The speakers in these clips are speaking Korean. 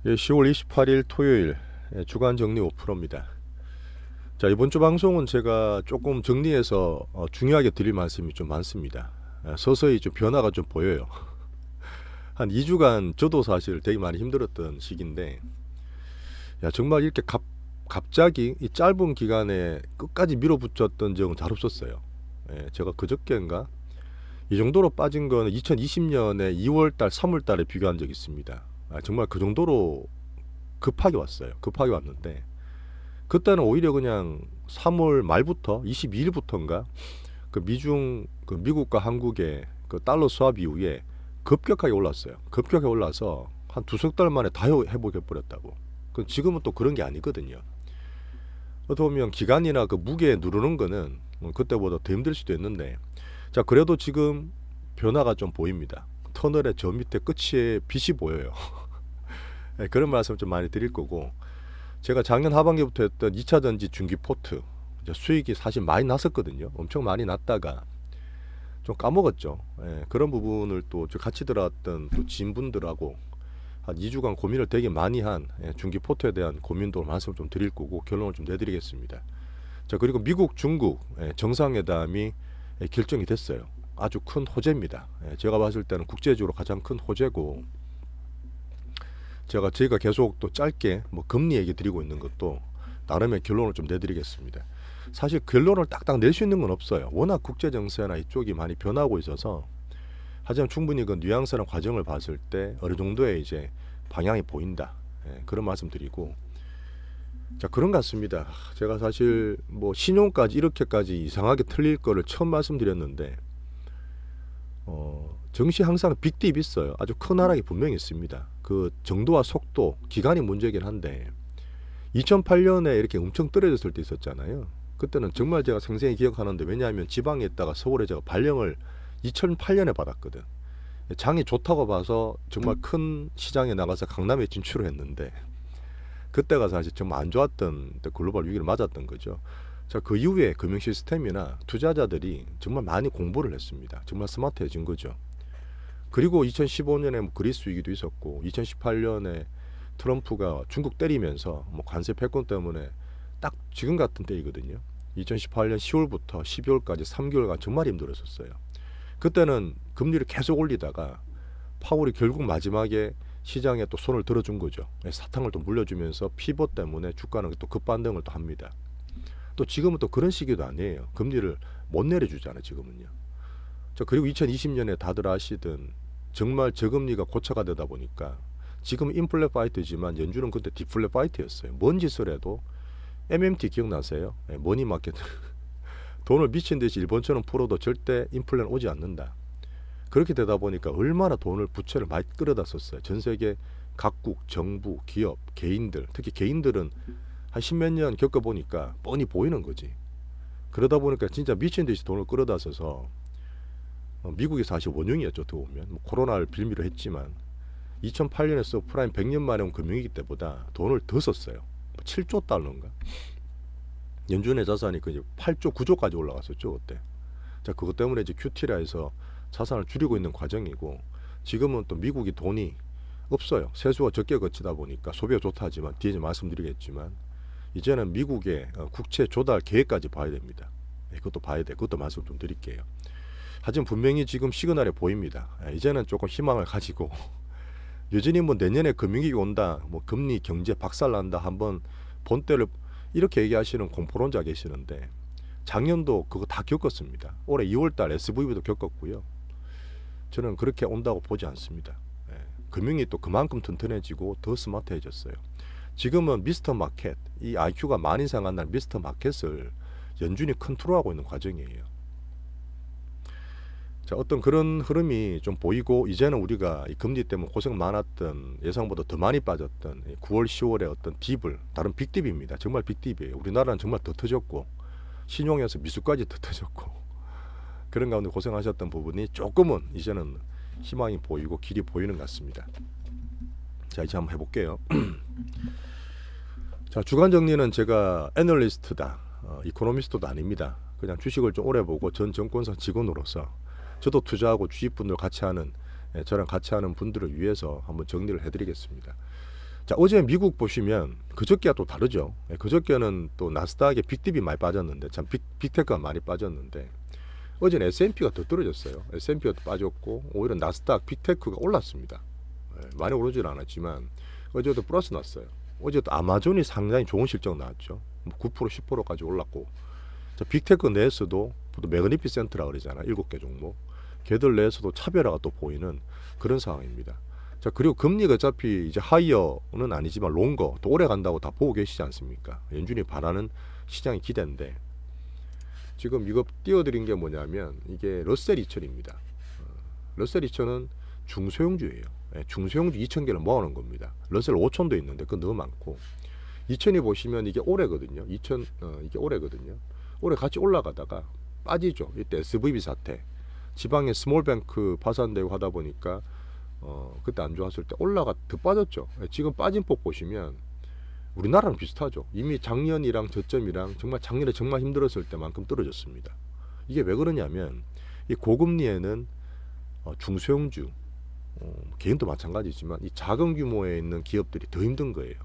예, 10월 28일 토요일 주간 정리 5%입니다. 자, 이번 주 방송은 제가 조금 정리해서 중요하게 드릴 말씀이 좀 많습니다. 서서히 좀 변화가 좀 보여요. 한 2주간 저도 사실 되게 많이 힘들었던 시기인데, 야, 정말 이렇게 갑자기 이 짧은 기간에 끝까지 밀어붙였던 적은 잘 없었어요. 제가 그저께인가 이 정도로 빠진 거는 2020년에 2월달, 3월달에 비교한 적이 있습니다. 정말 그 정도로 급하게 왔어요. 급하게 왔는데 그때는 오히려 그냥 3월 말부터 22일부터인가 그 미국과 한국의 그 달러 수합 이후에 급격하게 올랐어요. 급격하게 올라서 한 두석 달 만에 다 회복해 버렸다고. 그 지금은 또 그런 게 아니거든요. 어떻게 보면 기간이나 그 무게 누르는 거는 그때보다 더 힘들 수도 있는데, 자, 그래도 지금 변화가 좀 보입니다. 터널의 저 밑에 끝에 빛이 보여요. 그런 말씀 좀 많이 드릴 거고, 제가 작년 하반기부터 했던 2차 전지 중기 포트 수익이 사실 많이 났었거든요. 엄청 많이 났다가 좀 까먹었죠. 그런 부분을 또 같이 들어왔던 또 지인분들하고 한 2주간 고민을 되게 많이 한 중기 포트에 대한 고민도 말씀 좀 드릴 거고 결론을 좀 내드리겠습니다. 자, 그리고 미국 중국 정상회담이 결정이 됐어요. 아주 큰 호재입니다. 제가 봤을 때는 국제적으로 가장 큰 호재고, 저희가 계속 또 짧게 뭐 금리 얘기 드리고 있는 것도 나름의 결론을 좀 내드리겠습니다. 사실 결론을 딱딱 낼 수 있는 건 없어요. 워낙 국제 정세나 이쪽이 많이 변하고 있어서. 하지만 충분히 그 뉘앙스나 과정을 봤을 때 어느 정도의 이제 방향이 보인다. 그런 말씀 드리고, 자, 그런 것 같습니다. 제가 사실 뭐 신용까지 이렇게까지 이상하게 틀릴 거를 처음 말씀드렸는데, 정시 항상 빅딥 있어요. 아주 큰 하락이 분명히 있습니다. 그 정도와 속도, 기간이 문제긴 한데 2008년에 이렇게 엄청 떨어졌을 때 있었잖아요. 그때는 정말 제가 생생히 기억하는데, 왜냐하면 지방에 있다가 서울에 제가 발령을 2008년에 받았거든. 장이 좋다고 봐서 정말 큰 시장에 나가서 강남에 진출을 했는데, 그때가 사실 정말 안 좋았던 글로벌 위기를 맞았던 거죠. 자, 그 이후에 금융 시스템이나 투자자들이 정말 많이 공부를 했습니다. 정말 스마트해진 거죠. 그리고 2015년에 뭐 그리스 위기도 있었고, 2018년에 트럼프가 중국 때리면서 뭐 관세 패권 때문에 딱 지금 같은 때이거든요. 2018년 10월부터 12월까지 3개월간 정말 힘들었었어요. 그때는 금리를 계속 올리다가 파월이 결국 마지막에 시장에 또 손을 들어준 거죠. 사탕을 또 물려주면서 피벗 때문에 주가는 또 급반등을 또 합니다. 또 지금은 또 그런 시기도 아니에요. 금리를 못 내려주잖아요, 지금은요. 자, 그리고 2020년에 다들 아시던 정말 저금리가 고착화 되다 보니까 지금 인플레 파이트지만 연준은 그때 디플레 파이트였어요. 뭔 짓을 해도 MMT 기억나세요? 머니마켓. 돈을 미친 듯이 일본처럼 풀어도 절대 인플레는 오지 않는다. 그렇게 되다 보니까 얼마나 돈을 부채를 많이 끌어다 썼어요. 전 세계 각국, 정부, 기업, 개인들, 특히 개인들은 한 십몇 년 겪어보니까 뻔히 보이는 거지. 그러다 보니까 진짜 미친 듯이 돈을 끌어다 써서 미국이 사실 원흉이었죠. 어떻게 보면 뭐 코로나를 빌미로 했지만 2008년에 서프라임 100년 만에 온 금융위기 때보다 돈을 더 썼어요. 7조 달러인가? 연준의 자산이 그 8조 9조까지 올라갔었죠 그때. 자, 그것 때문에 이제 큐티라 해서 자산을 줄이고 있는 과정이고, 지금은 또 미국이 돈이 없어요. 세수가 적게 거치다 보니까 소비가 좋다 하지만 뒤에 말씀드리겠지만 이제는 미국의 국채 조달 계획까지 봐야 됩니다. 그것도 봐야 돼. 그것도 말씀 좀 드릴게요. 하지만 분명히 지금 시그널이 보입니다. 이제는 조금 희망을 가지고 여전히 뭐 내년에 금융위기 온다, 뭐 금리 경제 박살난다, 한번 본때를 이렇게 얘기하시는 공포론자 계시는데 작년도 그거 다 겪었습니다. 올해 2월달 SVB도 겪었고요. 저는 그렇게 온다고 보지 않습니다. 금융이 또 그만큼 튼튼해지고 더 스마트해졌어요. 지금은 미스터 마켓, 이 IQ가 많이 상한 날 미스터 마켓을 연준이 컨트롤하고 있는 과정이에요. 자, 어떤 그런 흐름이 좀 보이고, 이제는 우리가 이 금리 때문에 고생 많았던, 예상보다 더 많이 빠졌던 9월, 10월의 어떤 딥을, 다른 빅딥입니다. 정말 빅딥이에요. 우리나라는 정말 더 터졌고, 신용에서 미수까지 더 터졌고, 그런 가운데 고생하셨던 부분이 조금은 이제는 희망이 보이고 길이 보이는 것 같습니다. 자, 이제 한번 해볼게요. 자, 주간 정리는 제가 애널리스트다, 이코노미스트도 아닙니다. 그냥 주식을 좀 오래 보고 전 정권사 직원으로서 저도 투자하고 주식분들 같이 하는, 저랑 같이 하는 분들을 위해서 한번 정리를 해드리겠습니다. 자, 어제 미국 보시면 그저께가 또 다르죠. 그저께는 또 나스닥에 빅딥이 많이 빠졌는데, 참 빅테크가 많이 빠졌는데, 어제는 S&P가 더 떨어졌어요. S&P가 빠졌고 오히려 나스닥 빅테크가 올랐습니다. 많이 오르진 않았지만 어제도 플러스 났어요. 어제도 아마존이 상당히 좋은 실적 나왔죠. 9% 10%까지 올랐고, 자, 빅테크 내에서도 또 매그니피센트라 그러잖아. 7개 종목. 걔들 내에서도 차별화가 또 보이는 그런 상황입니다. 자, 그리고 금리가 어차피 이제 하이어는 아니지만 롱거 또 오래 간다고 다 보고 계시지 않습니까? 연준이 바라는 시장의 기대인데, 지금 이거 띄워드린 게 뭐냐면 이게 러셀 2000입니다. 러셀 2000은 중소형주예요. 중소형주 2000개를 모아놓은 겁니다. 러셀 5000도 있는데 그건 너무 많고, 2000이 보시면 이게 올해거든요. 2000 이게 올해거든요. 올해 같이 올라가다가 빠지죠. 이때 SVB 사태, 지방의 스몰뱅크 파산되고 하다 보니까 그때 안 좋았을 때 올라가 더 빠졌죠. 지금 빠진 폭 보시면 우리나라랑 비슷하죠. 이미 작년이랑 저점이랑 정말 작년에 정말 힘들었을 때만큼 떨어졌습니다. 이게 왜 그러냐면 이 고금리에는 중소형주, 개인도 마찬가지지만 이 작은 규모에 있는 기업들이 더 힘든 거예요.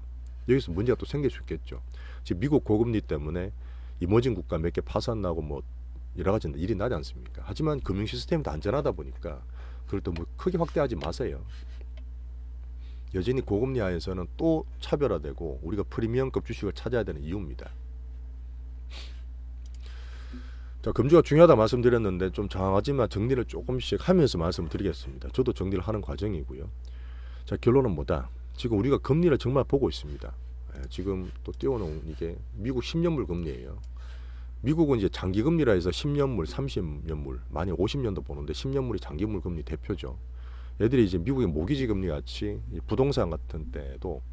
여기서 문제가 또 생길 수 있겠죠. 지금 미국 고금리 때문에 이머징 국가 몇 개 파산 나고 뭐 여러 가지 일이 나지 않습니까? 하지만 금융 시스템이 더 안전하다 보니까 그걸 또 뭐 크게 확대하지 마세요. 여전히 고금리 하에서는 또 차별화되고 우리가 프리미엄급 주식을 찾아야 되는 이유입니다. 자, 금주가 중요하다 말씀드렸는데 좀 장하지만 정리를 조금씩 하면서 말씀을 드리겠습니다. 저도 정리를 하는 과정이고요. 자, 결론은 뭐다? 지금 우리가 금리를 정말 보고 있습니다. 지금 또 띄워놓은 이게 미국 10년물 금리예요. 미국은 이제 장기금리라 해서 10년물, 30년물, 많이 50년도 보는데 10년물이 장기물 금리 대표죠. 애들이 이제 미국의 모기지 금리 같이 부동산 같은 때도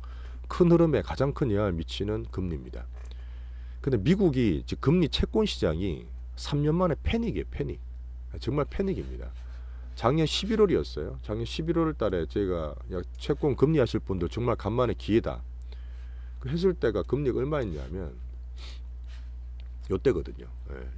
큰 흐름에 가장 큰 영향을 미치는 금리입니다. 근데 미국이 지금 금리 채권 시장이 3년 만에 패닉이에요. 패닉. 정말 패닉입니다. 작년 11월이었어요. 작년 11월 달에 제가 야, 채권 금리 하실 분들 정말 간만에 기회다. 그 했을 때가 금리가 얼마였냐면 요때거든요.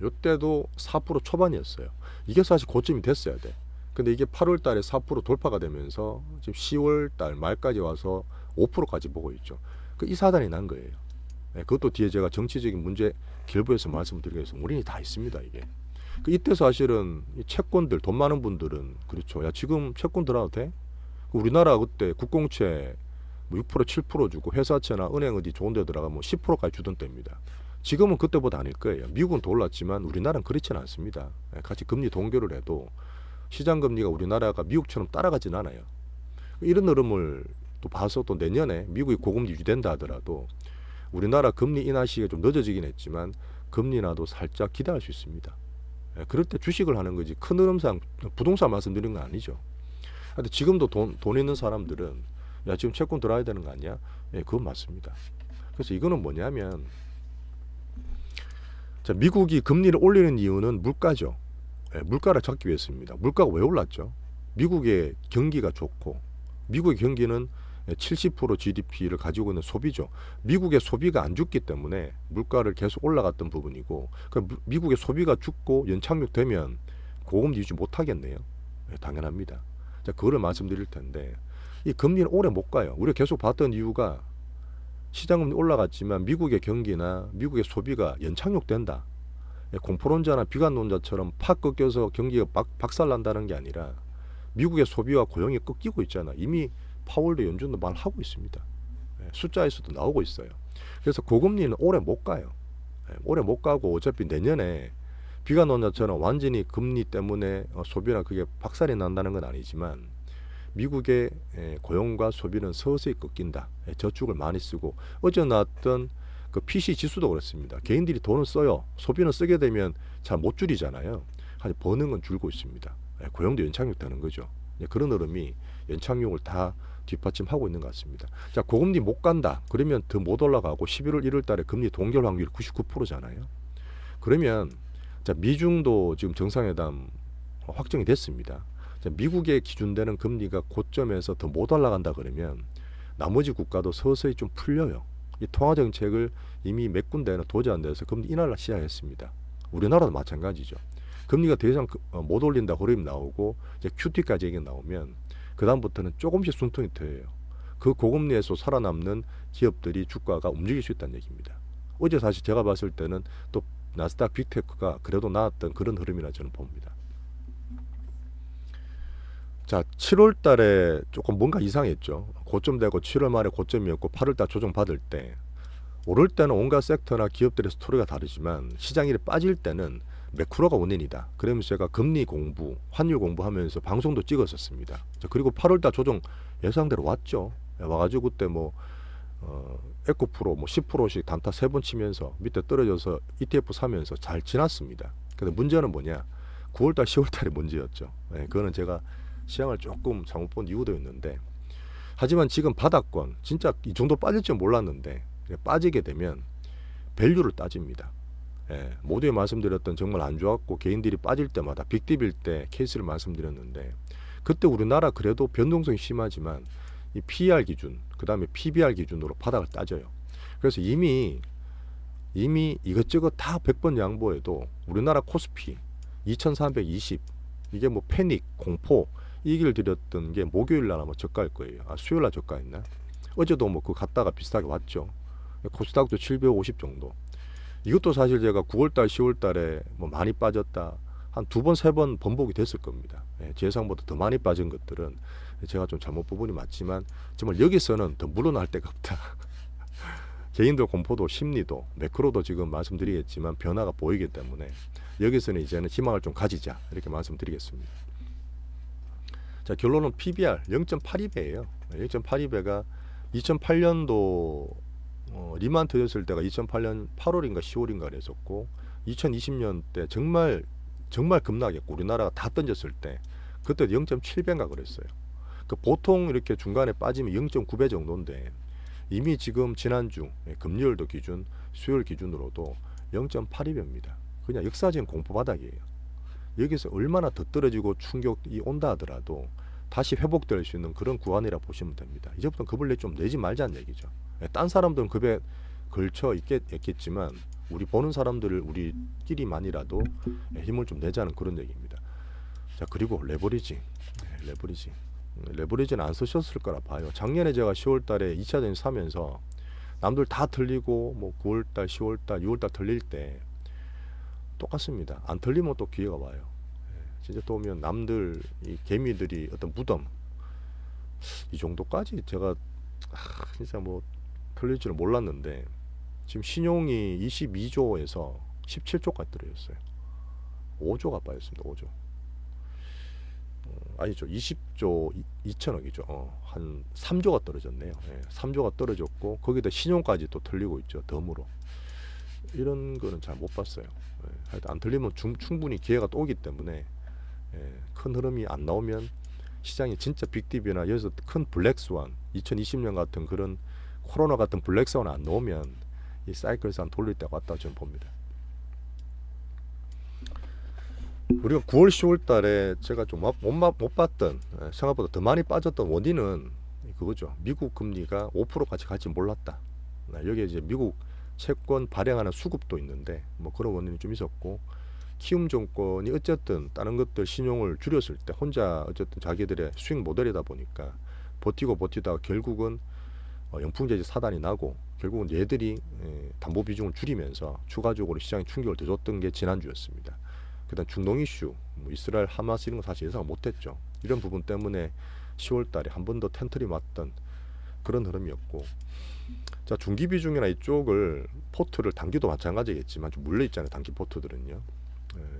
요때도 4% 초반이었어요. 이게 사실 고점이 됐어야 돼. 근데 이게 8월 달에 4% 돌파가 되면서 지금 10월 달 말까지 와서 5%까지 보고 있죠. 이 사단이 난 거예요. 그것도 뒤에 제가 정치적인 문제 결부해서 말씀드리겠습니다. 원인이 다 있습니다. 이게. 이때 사실은 이 채권들 돈 많은 분들은 그렇죠. 야, 지금 채권 들어도 돼? 우리나라 그때 국공채 뭐 6% 7% 주고 회사채나 은행 어디 좋은 데 들어가면 10%까지 주던 때입니다. 지금은 그때보다 아닐 거예요. 미국은 더 올랐지만 우리나라는 그렇지는 않습니다. 같이 금리 동결을 해도 시장 금리가 우리나라가 미국처럼 따라가진 않아요. 이런 흐름을 또 봐서 또 내년에 미국이 고금리 유지된다 하더라도 우리나라 금리 인하 시기가 좀 늦어지긴 했지만 금리 인하도 살짝 기대할 수 있습니다. 그럴 때 주식을 하는 거지 큰 흐름상 부동산 말씀드리는 건 아니죠. 근데 지금도 돈 있는 사람들은 야, 지금 채권 들어야 되는 거 아니야? 그건 맞습니다. 그래서 이거는 뭐냐면, 자, 미국이 금리를 올리는 이유는 물가죠. 물가를 잡기 위해서입니다. 물가가 왜 올랐죠? 미국의 경기가 좋고, 미국의 경기는 70% GDP를 가지고 있는 소비죠. 미국의 소비가 안 죽기 때문에 물가를 계속 올라갔던 부분이고, 미국의 소비가 죽고 연착륙되면 고금리 유지 못하겠네요. 당연합니다. 자, 그거를 말씀드릴 텐데, 이 금리는 오래 못 가요. 우리가 계속 봤던 이유가 시장금리 올라갔지만 미국의 경기나 미국의 소비가 연착륙된다. 공포론자나 비관론자처럼 팍 꺾여서 경기가 박살난다는 게 아니라 미국의 소비와 고용이 꺾이고 있잖아. 이미 파월도 연준도 말하고 있습니다. 숫자에서도 나오고 있어요. 그래서 고금리는 오래 못 가요. 오래 못 가고 어차피 내년에 비관론자처럼 완전히 금리 때문에 소비나 그게 박살이 난다는 건 아니지만 미국의 고용과 소비는 서서히 꺾인다. 저축을 많이 쓰고 어제 나왔던 그 PC 지수도 그렇습니다. 개인들이 돈을 써요. 소비는 쓰게 되면 잘 못 줄이잖아요. 하지만 버는 건 줄고 있습니다. 고용도 연착륙되는 거죠. 그런 흐름이 연착륙을 다 뒷받침하고 있는 것 같습니다. 자, 고금리 못 간다. 그러면 더 못 올라가고 11월 1월 달에 금리 동결 확률이 99%잖아요. 그러면 자, 미중도 지금 정상회담 확정이 됐습니다. 자, 미국의 기준되는 금리가 고점에서 더 못 올라간다 그러면 나머지 국가도 서서히 좀 풀려요. 이 통화정책을 이미 몇 군데는 도저히 안 돼서 금리 인하를 시작했습니다. 우리나라도 마찬가지죠. 금리가 더 이상 못 올린다 그림이 나오고 이제 QT까지 얘기 나오면 그 다음부터는 조금씩 숨통이 트여요. 그 고금리에서 살아남는 기업들이 주가가 움직일 수 있다는 얘기입니다. 어제 사실 제가 봤을 때는 또 나스닥 빅테크가 그래도 나왔던 그런 흐름이라 저는 봅니다. 자, 7월 달에 조금 뭔가 이상했죠. 고점 되고 7월 말에 고점이었고 8월 달 조정 받을 때 오를 때는 온갖 섹터나 기업들의 스토리가 다르지만 시장이 빠질 때는 매크로가 원인이다. 그러면서 제가 금리 공부, 환율 공부하면서 방송도 찍었었습니다. 자, 그리고 8월 달 조정 예상대로 왔죠. 와가지고 그때 뭐 에코프로 뭐 10%씩 단타 3번 치면서 밑에 떨어져서 ETF 사면서 잘 지났습니다. 근데 문제는 뭐냐? 9월달, 10월달이 문제였죠. 그거는 제가 시장을 조금 잘못 본 이유도 있는데, 하지만 지금 바닥권 진짜 이 정도 빠질 줄 몰랐는데 빠지게 되면 밸류를 따집니다. 모두에 말씀드렸던 정말 안 좋았고 개인들이 빠질 때마다 빅딥일 때 케이스를 말씀드렸는데, 그때 우리나라 그래도 변동성이 심하지만 이 PER 기준, 그 다음에 PBR 기준으로 바닥을 따져요. 그래서 이미 이것저것 다 100번 양보해도 우리나라 코스피 2320, 이게 뭐 패닉, 공포 이 얘기를 드렸던 게 목요일 날 아마 저가일 거예요. 수요일 날 저가였나? 어제도 뭐 그 갔다가 비슷하게 왔죠. 코스닥도 750 정도. 이것도 사실 제가 9월달, 10월달에 뭐 많이 빠졌다 한 2번, 3번 번복이 됐을 겁니다. 제 예상보다 더 많이 빠진 것들은 제가 좀 잘못 부분이 맞지만 정말 여기서는 더 물러날 데가 없다. 개인들 공포도 심리도 매크로도 지금 말씀드리겠지만 변화가 보이기 때문에 여기서는 이제는 희망을 좀 가지자 이렇게 말씀드리겠습니다. 자, 결론은 PBR 0.82배예요. 0.82배가 2008년도 리만 터졌을 때가 2008년 8월인가 10월인가 그랬었고 2020년 때 정말 급락했고 우리나라가 다 던졌을 때 그때 0.7배인가 그랬어요. 그 보통 이렇게 중간에 빠지면 0.9배 정도인데 이미 지금 지난주 금요일도 기준 수요일 기준으로도 0.82배입니다. 그냥 역사적인 공포 바닥이에요. 여기서 얼마나 더 떨어지고 충격이 온다 하더라도 다시 회복될 수 있는 그런 구간이라 보시면 됩니다. 이제부터는 겁을 좀 내지 말자는 얘기죠. 딴 사람들은 급에 걸쳐 있겠지만 우리 보는 사람들을 우리끼리만이라도 힘을 좀 내자는 그런 얘기입니다. 자, 그리고 레버리지는 안 쓰셨을 거라 봐요. 작년에 제가 10월달에 2차전 사면서 남들 다 털리고 뭐 9월달, 10월달, 6월달 털릴 때 똑같습니다. 안 털리면 또 기회가 와요. 진짜 또 오면 남들 이 개미들이 어떤 무덤 이 정도까지 제가 진짜 뭐 털릴 줄은 몰랐는데 지금 신용이 22조에서 17조까지 떨어졌어요. 5조가 빠졌습니다. 5조. 아니죠. 20조 2천억이죠. 한 3조가 떨어졌네요. 3조가 떨어졌고 거기다 신용까지 또 털리고 있죠. 덤으로. 이런 거는 잘 못 봤어요. 하여튼 안 털리면 충분히 기회가 또 오기 때문에 큰 흐름이 안 나오면 시장이 진짜 빅딥이나 여기서 큰 블랙스완 2020년 같은 그런 코로나 같은 블랙스완 안 나오면 이 사이클에서 한 돌릴 때가 왔다고 저는 봅니다. 우리가 9월 10월 달에 제가 좀 못 봤던 생각보다 더 많이 빠졌던 원인은 그거죠. 미국 금리가 5%까지 갈지 몰랐다. 여기에 이제 미국 채권 발행하는 수급도 있는데 뭐 그런 원인이 좀 있었고 키움 정권이 어쨌든 다른 것들 신용을 줄였을 때 혼자 어쨌든 자기들의 수익 모델이다 보니까 버티다가 결국은 영풍재지 사단이 나고 결국은 얘들이 담보 비중을 줄이면서 추가적으로 시장에 충격을 더 줬던 게 지난주였습니다. 그다음 중동 이슈, 뭐 이스라엘 하마스 이런 거 사실 예상을 못했죠. 이런 부분 때문에 10월달에 한 번 더 텐트리 맞던 그런 흐름이었고, 자, 중기 비중이나 이쪽을 포트를 단기도 마찬가지겠지만 좀 물려 있잖아요. 단기 포트들은요.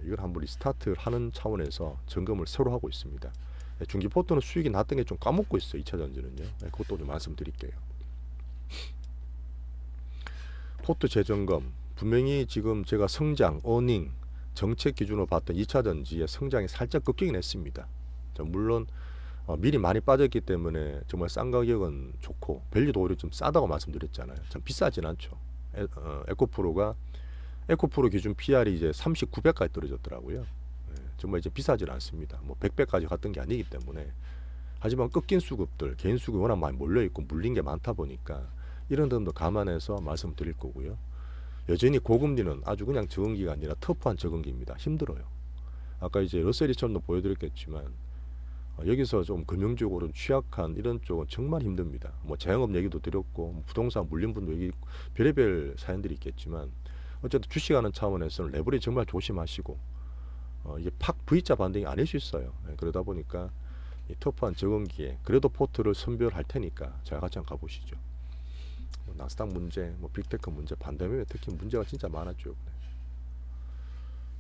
이걸 한번 리스타트를 하는 차원에서 점검을 새로 하고 있습니다. 중기 포트는 수익이 났던 게 좀 까먹고 있어요. 2차 전지는요. 그것도 좀 말씀드릴게요. 포트 재점검 분명히 지금 제가 성장, 어닝, 정책 기준으로 봤던 2차 전지의 성장이 살짝 꺾이긴 했습니다. 물론 미리 많이 빠졌기 때문에 정말 싼 가격은 좋고 밸류도 오히려 좀 싸다고 말씀드렸잖아요. 참 비싸진 않죠. 에코프로 기준 PR이 이제 39배까지 떨어졌더라고요. 정말 이제 비싸질 않습니다. 뭐 100배까지 갔던 게 아니기 때문에. 하지만 꺾인 수급들, 개인 수급이 워낙 많이 몰려있고 물린 게 많다 보니까 이런 점도 감안해서 말씀드릴 거고요. 여전히 고금리는 아주 그냥 적응기가 아니라 터프한 적응기입니다. 힘들어요. 아까 이제 러셀 2000도 보여드렸겠지만 여기서 좀 금융적으로 취약한 이런 쪽은 정말 힘듭니다. 뭐 자영업 얘기도 드렸고 뭐 부동산 물린 분도 얘기 별의별 사연들이 있겠지만 어쨌든 주식하는 차원에서는 레버리지 정말 조심하시고 이게 팍 V자 반등이 아닐 수 있어요. 그러다 보니까 이 터프한 적응기에 그래도 포트를 선별할 테니까 잘 같이 한번 가보시죠. 뭐 나스닥 문제, 뭐 빅테크 문제, 반대면 특히 문제가 진짜 많았죠.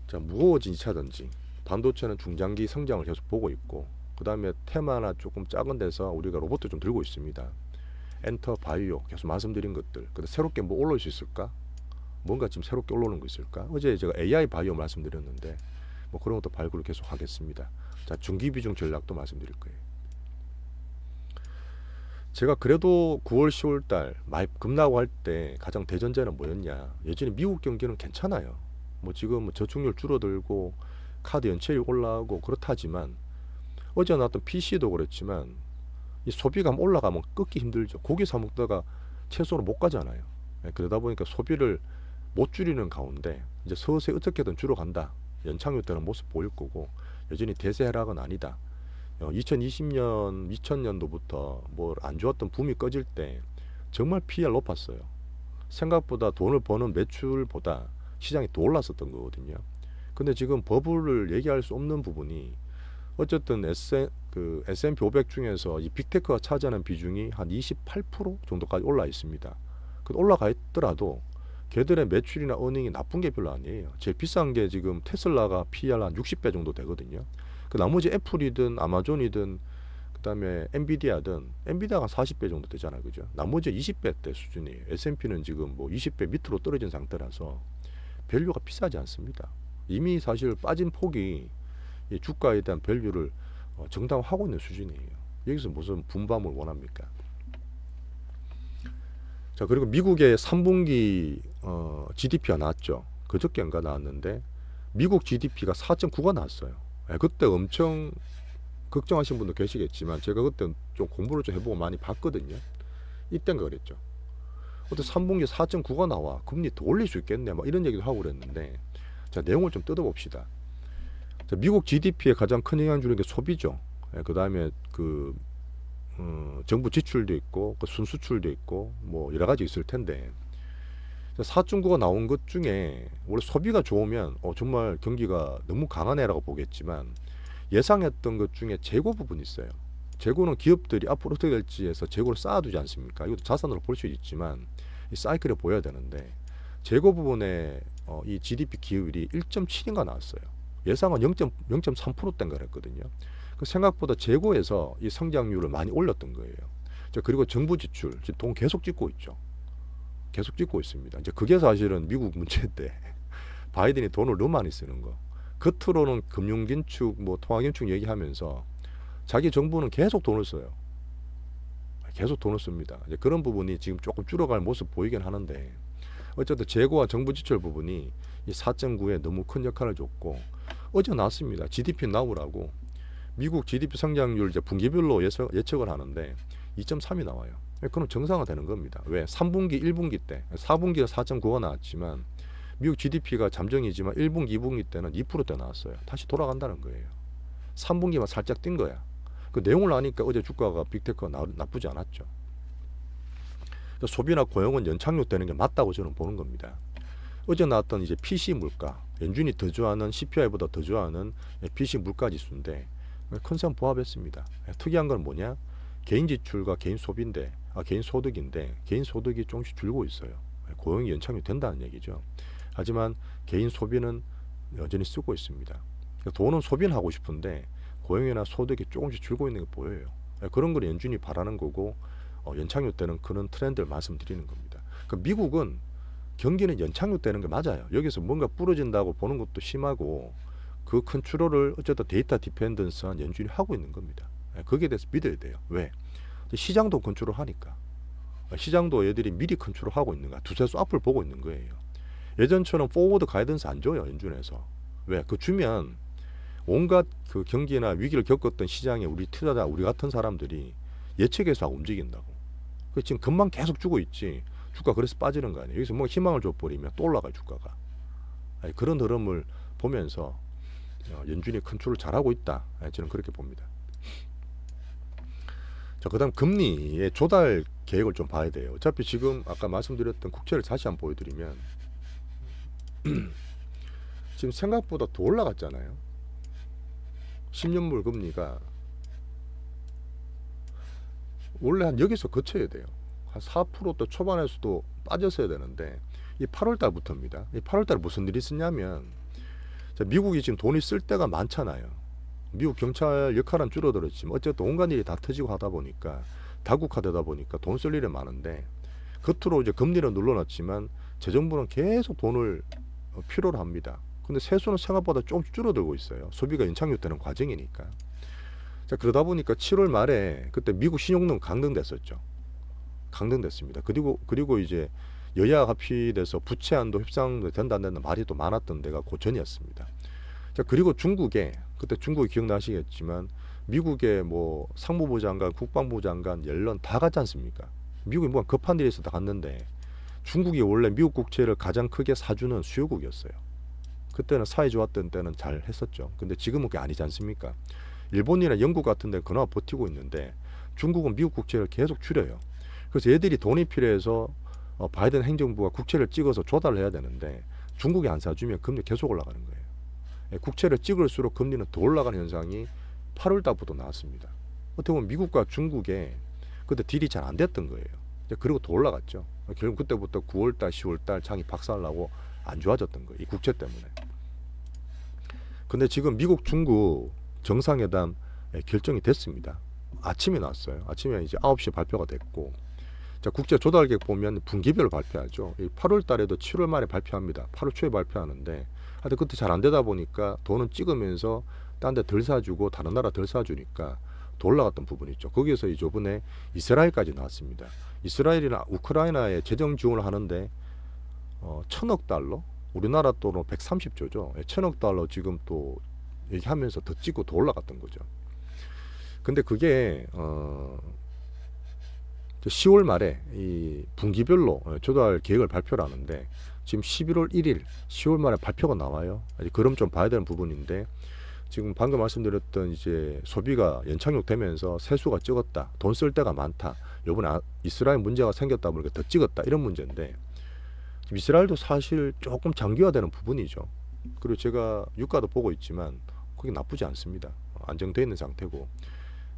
자, 무거워진 2차전지, 반도체는 중장기 성장을 계속 보고 있고, 그 다음에 테마나 조금 작은 데서 우리가 로봇도 좀 들고 있습니다. 엔터, 바이오 계속 말씀드린 것들. 근데 새롭게 뭐 올라올 수 있을까? 뭔가 지금 새롭게 올라오는 거 있을까? 어제 제가 AI 바이오 말씀드렸는데 뭐 그런 것도 발굴을 계속 하겠습니다. 자, 중기 비중 전략도 말씀드릴 거예요. 제가 그래도 9월 10월 달 급락하고 할 때 가장 대전제는 뭐였냐? 여전히 미국 경기는 괜찮아요. 뭐 지금 저축률 줄어들고 카드 연체율 올라가고 그렇다지만 어제 나왔던 PC도 그렇지만 이 소비감 올라가면 끊기 힘들죠. 고기 사 먹다가 채소로 못 가잖아요. 그러다 보니까 소비를 못 줄이는 가운데 이제 서서히 어떻게든 줄어간다. 연착륙되는 모습 보일 거고 여전히 대세 하락은 아니다. 2020년, 2000년도부터 뭐 안 좋았던 붐이 꺼질 때 정말 PR 높았어요. 생각보다 돈을 버는 매출보다 시장이 더 올랐었던 거거든요. 근데 지금 버블을 얘기할 수 없는 부분이 어쨌든 S&P 500 중에서 이 빅테크가 차지하는 비중이 한 28% 정도까지 올라 있습니다. 올라가 있더라도 걔들의 매출이나 어닝이 나쁜 게 별로 아니에요. 제일 비싼 게 지금 테슬라가 PER 한 60배 정도 되거든요. 그 나머지 애플이든 아마존이든 그다음에 엔비디아든 엔비디아가 40배 정도 되잖아요. 그죠? 나머지 20배대 수준이에요. S&P는 지금 뭐 20배 밑으로 떨어진 상태라서 밸류가 비싸지 않습니다. 이미 사실 빠진 폭이 이 주가에 대한 밸류를 정당화하고 있는 수준이에요. 여기서 무슨 분밤을 원합니까? 자, 그리고 미국의 3분기 GDP가 나왔죠. 그저께인가 나왔는데 미국 GDP가 4.9가 나왔어요. 그때 엄청 걱정하신 분도 계시겠지만 제가 그때 좀 공부를 좀 해보고 많이 봤거든요. 이땐가 그랬죠. 근데 3분기 4.9가 나와 금리 더 올릴 수 있겠네 막 이런 얘기도 하고 그랬는데 자, 내용을 좀 뜯어봅시다. 자, 미국 GDP의 가장 큰 영향 주는 게 소비죠. 그 다음에 정부 지출도 있고 순수출도 있고 뭐 여러 가지 있을 텐데 4.9가 나온 것 중에 원래 소비가 좋으면 정말 경기가 너무 강하네라고 보겠지만 예상했던 것 중에 재고 부분이 있어요. 재고는 기업들이 앞으로 어떻게 될지 해서 재고를 쌓아두지 않습니까? 이것도 자산으로 볼 수 있지만 이 사이클에 보여야 되는데 재고 부분에 이 GDP 기여율이 1.7인가 나왔어요. 예상은 0.3%대인가 그랬거든요. 생각보다 재고에서 이 성장률을 많이 올렸던 거예요. 그리고 정부 지출, 돈 계속 찍고 있죠. 계속 찍고 있습니다. 이제 그게 사실은 미국 문제인데 바이든이 돈을 너무 많이 쓰는 거. 겉으로는 금융긴축, 뭐 통화긴축 얘기하면서 자기 정부는 계속 돈을 써요. 계속 돈을 씁니다. 이제 그런 부분이 지금 조금 줄어갈 모습 보이긴 하는데 어쨌든 재고와 정부 지출 부분이 이 4.9에 너무 큰 역할을 줬고 어제 나왔습니다. GDP 나오라고 미국 GDP 성장률 이제 분기별로 예측을 하는데 2.3이 나와요. 그럼 정상화되는 겁니다. 왜? 3분기, 1분기 때 4분기가 4.9가 나왔지만 미국 GDP가 잠정이지만 1분기, 2분기 때는 2%대 나왔어요. 다시 돌아간다는 거예요. 3분기만 살짝 뛴 거야. 그 내용을 아니까 어제 주가가 빅테크가 나쁘지 않았죠. 소비나 고용은 연착륙되는 게 맞다고 저는 보는 겁니다. 어제 나왔던 이제 PC 물가, 연준이 더 좋아하는 CPI보다 더 좋아하는 PC 물가 지수인데 컨센 부합했습니다. 특이한 건 뭐냐? 개인 지출과 개인 소비인데, 개인 소득인데 개인 소득이 조금씩 줄고 있어요. 고용이 연착륙 된다는 얘기죠. 하지만 개인 소비는 여전히 쓰고 있습니다. 돈은 소비는 하고 싶은데 고용이나 소득이 조금씩 줄고 있는 게 보여요. 그런 걸 연준이 바라는 거고 연착륙되는 그런 트렌드를 말씀드리는 겁니다. 미국은 경기는 연착륙되는 게 맞아요. 여기서 뭔가 부러진다고 보는 것도 심하고 그 컨트롤을 어쨌든 데이터 디펜던스한 연준이 하고 있는 겁니다. 거기에 대해서 믿어야 돼요. 왜? 시장도 컨트롤 하니까. 시장도 얘들이 미리 컨트롤 하고 있는 거야. 두세 수 앞을 보고 있는 거예요. 예전처럼 포워드 가이던스 안 줘요. 연준에서. 왜? 그 주면 온갖 그 경기나 위기를 겪었던 시장에 우리 투자자, 우리 같은 사람들이 예측해서 움직인다고. 지금 금방 계속 주고 있지. 주가 그래서 빠지는 거 아니에요. 여기서 뭐 희망을 줘버리면 또 올라갈 주가가. 그런 흐름을 보면서 연준이 컨트롤 잘하고 있다. 저는 그렇게 봅니다. 자, 그다음 금리의 조달 계획을 좀 봐야 돼요. 어차피 지금 아까 말씀드렸던 국채를 다시 한번 보여드리면 지금 생각보다 더 올라갔잖아요. 10년물 금리가 원래 한 여기서 거쳐야 돼요. 한 4%또 초반에서도 빠졌어야 되는데 이 8월 달부터입니다. 이 8월 달에 무슨 일이 있었냐면 자, 미국이 지금 돈이 쓸 때가 많잖아요. 미국 경찰 역할은 줄어들었지만 어쨌든 온갖 일이 다 터지고 하다 보니까 다국화되다 보니까 돈 쓸 일이 많은데 겉으로 이제 금리를 눌러놨지만 재정부는 계속 돈을 필요로 합니다. 근데 세수는 생각보다 좀 줄어들고 있어요. 소비가 연착륙되는 과정이니까. 자, 그러다 보니까 7월 말에 그때 미국 신용등 강등됐었죠. 강등됐습니다. 그리고 이제 여야 합의돼서 부채 한도 협상도 된다 안 된다 말이 또 많았던 데가 고전이었습니다. 자, 그리고 중국에 그때 중국이 기억나시겠지만 미국의 뭐 상무부 장관, 국방부 장관, 옐런 다 갔지 않습니까? 미국이 뭐 급한 일이 있어서 갔는데 중국이 원래 미국 국채를 가장 크게 사주는 수요국이었어요. 그때는 사이 좋았던 때는 잘 했었죠. 근데 지금은 그게 아니지 않습니까? 일본이나 영국 같은 데 그나마 버티고 있는데 중국은 미국 국채를 계속 줄여요. 그래서 얘들이 돈이 필요해서 바이든 행정부가 국채를 찍어서 조달을 해야 되는데 중국이 안 사주면 금리 계속 올라가는 거예요. 국채를 찍을수록 금리는 더 올라가는 현상이 8월 달부터 나왔습니다. 어떻게 보면 미국과 중국에 그때 딜이 잘 안 됐던 거예요. 그리고 더 올라갔죠. 결국 그때부터 9월 달, 10월 달 장이 박살나고 안 좋아졌던 거예요. 이 국채 때문에. 근데 지금 미국 중국 정상회담 결정이 됐습니다. 아침에 나왔어요. 아침에 이제 9시에 발표가 됐고, 자, 국제 조달 계획 보면 분기별로 발표하죠. 8월 달에도 7월 말에 발표합니다. 8월 초에 발표하는데, 하여튼 그때 잘 안 되다 보니까 돈은 찍으면서 딴 데 덜 사주고 다른 나라 덜 사주니까 더 올라갔던 부분이 있죠. 거기에서 이번에 이스라엘까지 나왔습니다. 이스라엘이나 우크라이나에 재정 지원을 하는데 1,000억 달러? 우리나라 돈으로 130조죠. 1,000억 달러 지금 또 얘기하면서 더 찍고 더 올라갔던 거죠. 근데 그게 10월 말에 이 분기별로 조달 계획을 발표를 하는데 지금 11월 1일 10월 말에 발표가 나와요. 그럼 좀 봐야 되는 부분인데 지금 방금 말씀드렸던 이제 소비가 연착륙되면서 세수가 적었다, 돈 쓸 데가 많다, 요번에 이스라엘 문제가 생겼다 보니까 더 찍었다, 이런 문제인데 이스라엘도 사실 조금 장기화되는 부분이죠. 그리고 제가 유가도 보고 있지만 그게 나쁘지 않습니다. 안정되어 있는 상태고,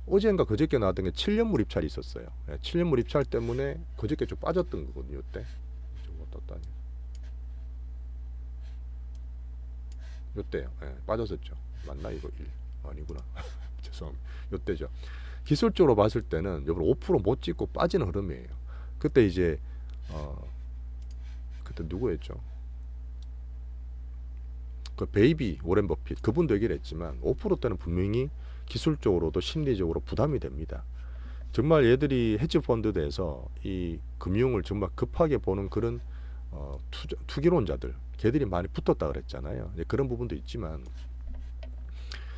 어제인가 그저께 나왔던 게 7년물 입찰이 있었어요. 7년물 입찰 때문에 그저께 좀 빠졌던 거거든요. 이때 요때요. 빠졌었죠. 맞나 이거 1 아니구나. 죄송합니다. 요때죠. 기술적으로 봤을 때는 여러분 5%못 찍고 빠지는 흐름이에요. 그때 이제 그때 누구였죠? 그 베이비 오렌 버핏 그분도 얘기를 했지만 5%대는 분명히 기술적으로도 심리적으로 부담이 됩니다. 정말 얘들이 헤지 펀드에서 이 금융을 정말 급하게 보는 그런 투기론자들, 걔들이 많이 붙었다 그랬잖아요. 그런 부분도 있지만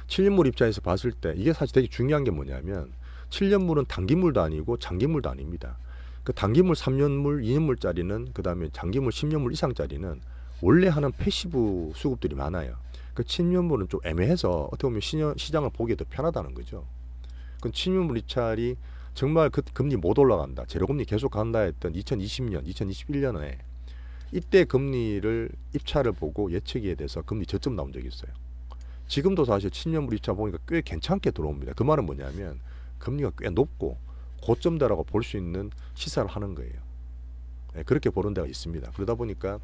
7년물 입장에서 봤을 때 이게 사실 되게 중요한 게 뭐냐면 7년물은 단기물도 아니고 장기물도 아닙니다. 그 단기물 3년물, 2년물짜리는 그 다음에 장기물 10년물 이상짜리는 원래 하는 패시브 수급들이 많아요. 그 7년물은 좀 애매해서 어떻게 보면 시장을 보기에 더 편하다는 거죠. 그 7년물 입찰이 정말 그 금리 못 올라간다, 제로금리 계속 간다 했던 2020년, 2021년에 이때 금리를 입찰을 보고 예측에 대해서 금리 저점 나온 적이 있어요. 지금도 사실 7년물 입찰 보니까 꽤 괜찮게 들어옵니다. 그 말은 뭐냐면 금리가 꽤 높고 고점대라고 볼 수 있는 시사를 하는 거예요. 그렇게 보는 데가 있습니다. 그러다 보니까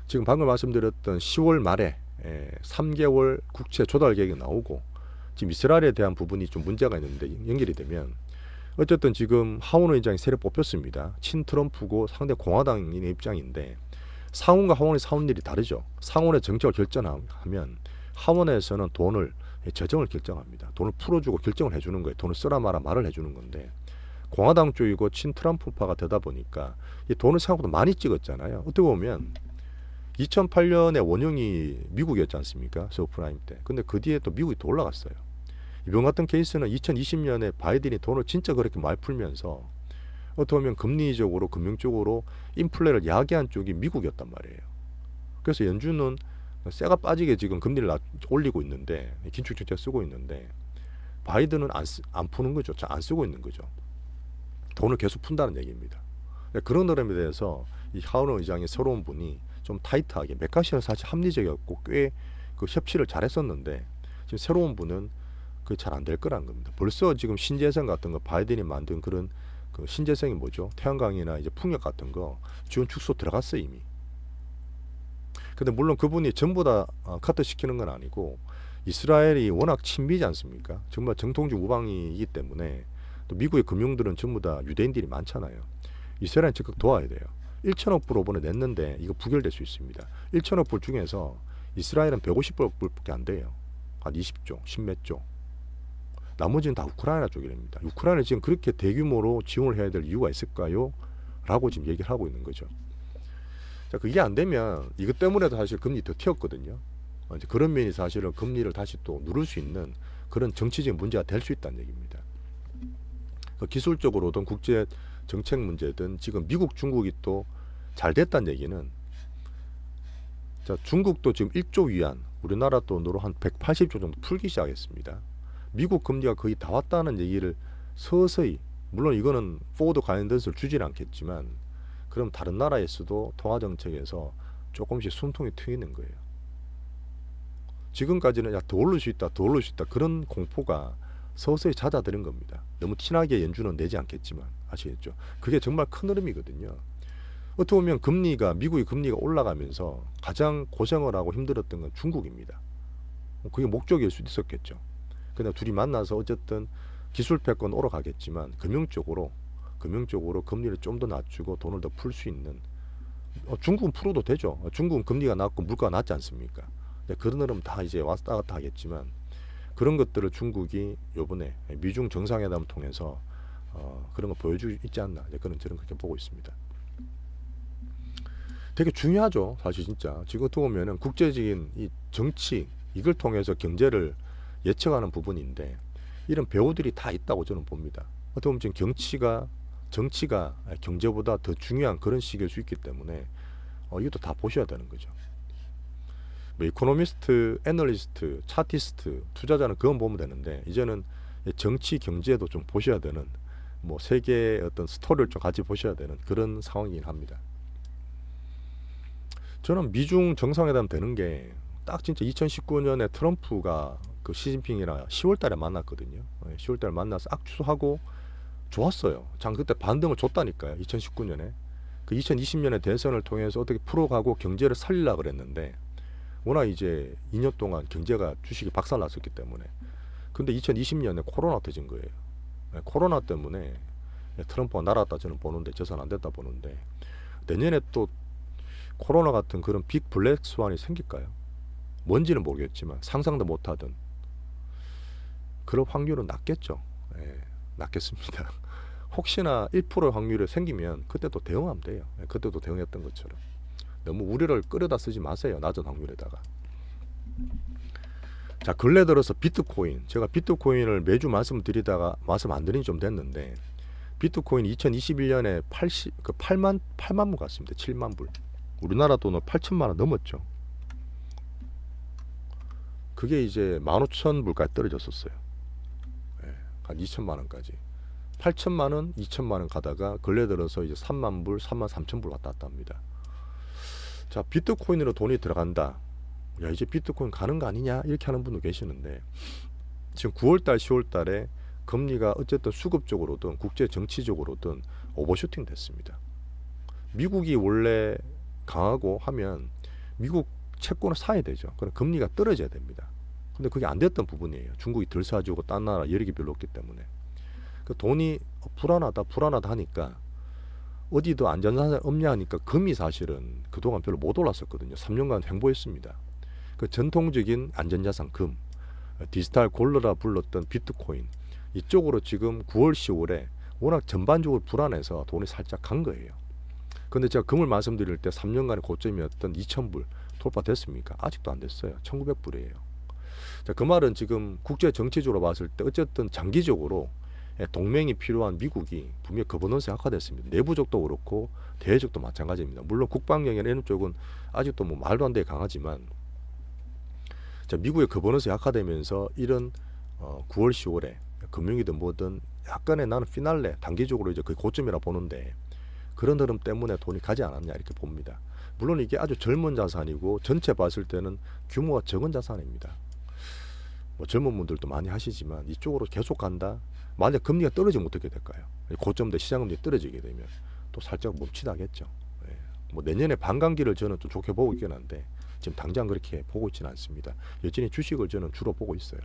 지금 방금 말씀드렸던 10월 말에 3개월 국채 조달 계획이 나오고 지금 이스라엘에 대한 부분이 좀 문제가 있는데 연결이 되면 어쨌든 지금 하원 의장이 새로 뽑혔습니다. 친트럼프고 상대 공화당인의 입장인데 상원과 하원의 사원 일이 다르죠. 상원의 정책을 결정하면 하원에서는 돈을 재정을 결정합니다. 돈을 풀어주고 결정을 해주는 거예요. 돈을 쓰라 마라 말을 해주는 건데 공화당 쪽이고 친트럼프파가 되다 보니까 이 돈을 생각보다 많이 찍었잖아요. 어떻게 보면 2008년에 원흉이 미국이었지 않습니까? 서프라임 때. 근데 그 뒤에 또 미국이 또 올라갔어요. 이번 같은 케이스는 2020년에 바이든이 돈을 진짜 그렇게 많이 풀면서 어떻게 보면 금리적으로 금융적으로 인플레를 야기한 쪽이 미국이었단 말이에요. 그래서 연준은 쇠가 빠지게 지금 금리를 올리고 있는데 긴축정책 쓰고 있는데 바이든은 안 푸는 거죠. 안 쓰고 있는 거죠. 돈을 계속 푼다는 얘기입니다. 그런 흐름에 대해서 이 하원 의장의 새로운 분이 좀 타이트하게, 맥카시는 사실 합리적이었고 꽤 그 협치를 잘했었는데 지금 새로운 분은 그게 잘 안 될 거라는 겁니다. 벌써 지금 신재생 같은 거 바이든이 만든 그런 그 신재생이 뭐죠? 태양광이나 이제 풍력 같은 거 지원 축소 들어갔어요 이미. 근데 물론 그분이 전부 다 카트 시키는 건 아니고 이스라엘이 워낙 친미지 않습니까? 정말 정통적 우방이기 때문에 또 미국의 금융들은 전부 다 유대인들이 많잖아요. 이스라엘은 적극 도와야 돼요. 1천억 불 이번에 냈는데 이거 부결될 수 있습니다. 1천억 불 중에서 이스라엘은 150억 불밖에 안 돼요. 한 20조, 10몇 조. 나머지는 다 우크라이나 쪽이랍니다. 우크라이나 지금 그렇게 대규모로 지원을 해야 될 이유가 있을까요? 라고 지금 얘기를 하고 있는 거죠. 자, 그게 안 되면 이것 때문에도 사실 금리 더 튀었거든요. 이제 그런 면이 사실은 금리를 다시 또 누를 수 있는 그런 정치적인 문제가 될 수 있다는 얘기입니다. 기술적으로든 국제 정책 문제든 지금 미국, 중국이 또 잘 됐다는 얘기는, 자, 중국도 지금 1조 위안, 우리나라 돈으로 한 180조 정도 풀기 시작했습니다. 미국 금리가 거의 다 왔다는 얘기를 서서히, 물론 이거는 포워드 가이던스를 주지는 않겠지만 그럼 다른 나라에서도 통화정책에서 조금씩 숨통이 트이는 거예요. 지금까지는 야, 더 오를 수 있다, 더 오를 수 있다, 그런 공포가 서서히 잦아드는 겁니다. 너무 티나게 연준은 내지 않겠지만 아시겠죠? 그게 정말 큰 흐름이거든요. 어떻게 보면 미국의 금리가 올라가면서 가장 고생을 하고 힘들었던 건 중국입니다. 그게 목적일 수도 있었겠죠. 그냥 둘이 만나서 어쨌든 기술 패권 오러가겠지만 금융적으로 금리를 좀 더 낮추고 돈을 더 풀 수 있는, 중국은 풀어도 되죠. 중국은 금리가 낮고 물가가 낮지 않습니까? 그런 흐름 다 이제 왔다 갔다 하겠지만 그런 것들을 중국이 요번에 미중 정상회담을 통해서 그런 거 보여주고 있지 않나, 저는 그렇게 보고 있습니다. 되게 중요하죠. 사실 진짜 지금 어떻게 보면은 국제적인 이 정치, 이걸 통해서 경제를 예측하는 부분인데 이런 배우들이 다 있다고 저는 봅니다. 어떻게 보면 지금 정치가 경제보다 더 중요한 그런 시기일 수 있기 때문에 이것도 다 보셔야 되는 거죠. 뭐 이코노미스트, 애널리스트, 차티스트, 투자자는 그건 보면 되는데 이제는 정치, 경제도 좀 보셔야 되는, 뭐 세계의 어떤 스토리를 좀 같이 보셔야 되는 그런 상황이긴 합니다. 저는 미중 정상회담 되는 게 딱 진짜 2019년에 트럼프가 그 시진핑이랑 10월 달에 만났거든요. 10월 달에 만나서 악수하고 좋았어요. 장 그때 반등을 줬다니까요. 2019년에. 그 2020년에 대선을 통해서 어떻게 풀어가고 경제를 살리려고 그랬는데 워낙 이제 2년 동안 경제가 주식이 박살났었기 때문에. 근데 2020년에 코로나 터진 거예요. 코로나 때문에 트럼프가 날았다 저는 보는데, 재산 안 됐다 보는데, 내년에 또 코로나 같은 그런 빅 블랙 스완이 생길까요? 뭔지는 모르겠지만 상상도 못하던 그런 확률은 낮겠죠. 낮겠습니다. 혹시나 1%의 확률이 생기면 그때 또 대응하면 돼요. 그때도 대응했던 것처럼. 너무 우려를 끌어다 쓰지 마세요. 낮은 확률에다가. 자, 근래 들어서 비트코인, 제가 비트코인을 매주 말씀드리다가 말씀 안 드린 지 좀 됐는데, 비트코인 2021년에 8만 불 갔습니다. 7만 불. 우리나라 돈으로 8천만 원 넘었죠. 그게 이제 15,000불까지 떨어졌었어요. 한 2천만 원까지. 8천만 원, 2천만 원 가다가 근래 들어서 이제 3만 불, 3만 3천 불 왔다 갔다 합니다. 자, 비트코인으로 돈이 들어간다. 야, 이제 비트코인 가는 거 아니냐? 이렇게 하는 분도 계시는데, 지금 9월달, 10월달에 금리가 어쨌든 수급적으로든 국제 정치적으로든 오버슈팅 됐습니다. 미국이 원래 강하고 하면 미국 채권을 사야 되죠. 그럼 금리가 떨어져야 됩니다. 근데 그게 안 됐던 부분이에요. 중국이 덜 사주고 딴 나라 여력이 별로 없기 때문에. 그 돈이 불안하다 하니까 어디도 안전자산 없냐 하니까 금이 사실은 그동안 별로 못 올랐었거든요. 3년간 횡보했습니다. 그 전통적인 안전자산 금, 디지털 골드라 불렀던 비트코인, 이쪽으로 지금 9월, 10월에 워낙 전반적으로 불안해서 돈이 살짝 간 거예요. 근데 제가 금을 말씀드릴 때 3년간의 고점이었던 2,000불 돌파됐습니까? 아직도 안 됐어요. 1,900불이에요. 자, 그 말은 지금 국제 정치적으로 봤을 때 어쨌든 장기적으로 동맹이 필요한 미국이 분명히 거버넌스 약화됐습니다. 내부적도 그렇고 대외적도 마찬가지입니다. 물론 국방력이나 이런 쪽은 아직도 뭐 말도 안 되게 강하지만, 자, 미국의 거버넌스 약화되면서 이런 9월 10월에 금융이든 뭐든 약간의 나는 피날레 단기적으로 이제 거의 고점이라 보는데 그런 흐름 때문에 돈이 가지 않았냐 이렇게 봅니다. 물론 이게 아주 젊은 자산이고 전체 봤을 때는 규모가 적은 자산입니다. 뭐 젊은 분들도 많이 하시지만 이쪽으로 계속 간다. 만약 금리가 떨어지면 어떻게 될까요? 고점대 시장금리 떨어지게 되면 또 살짝 멈칫하겠죠. 예. 뭐 내년에 반감기를 저는 좀 좋게 보고 있긴 한데 지금 당장 그렇게 보고 있지는 않습니다. 여전히 주식을 저는 주로 보고 있어요.